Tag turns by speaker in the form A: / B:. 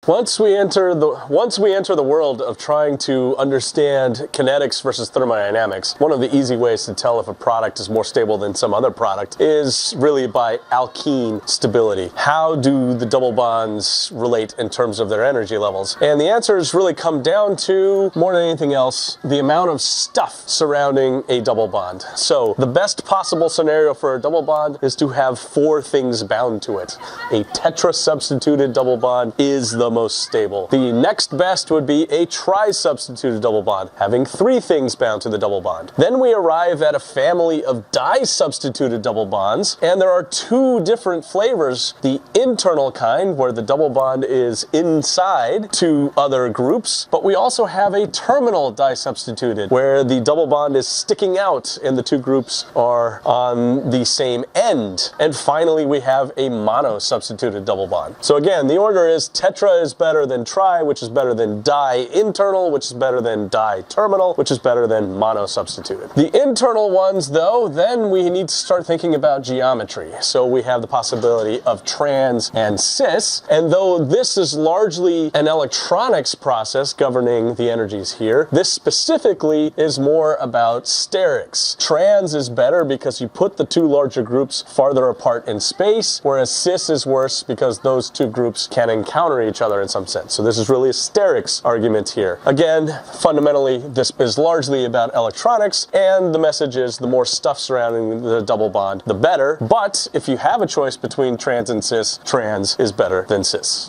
A: Once we enter the world of trying to understand kinetics versus thermodynamics, one of the easy ways to tell if a product is more stable than some other product is really by alkene stability. How do the double bonds relate in terms of their energy levels? And the answers really come down to, more than anything else, the amount of stuff surrounding a double bond. So the best possible scenario for a double bond is to have 4 things bound to it. A tetra-substituted double bond is the most stable. The next best would be a tri-substituted double bond, having 3 things bound to the double bond. Then we arrive at a family of di-substituted double bonds, and there are 2 different flavors. The internal kind, where the double bond is inside 2 other groups, but we also have a terminal di-substituted, where the double bond is sticking out and the 2 groups are on the same end. And finally, we have a mono-substituted double bond. So again, the order is tetra is better than tri, which is better than di-internal, which is better than di-terminal, which is better than mono-substituted. The internal ones, though, then we need to start thinking about geometry. So we have the possibility of trans and cis, and though this is largely an electronics process governing the energies here, this specifically is more about sterics. Trans is better because you put the 2 larger groups farther apart in space, whereas cis is worse because those 2 groups can encounter each other in some sense. So this is really a sterics argument here. Again, fundamentally, this is largely about electronics, and the message is the more stuff surrounding the double bond, the better. But if you have a choice between trans and cis, trans is better than cis.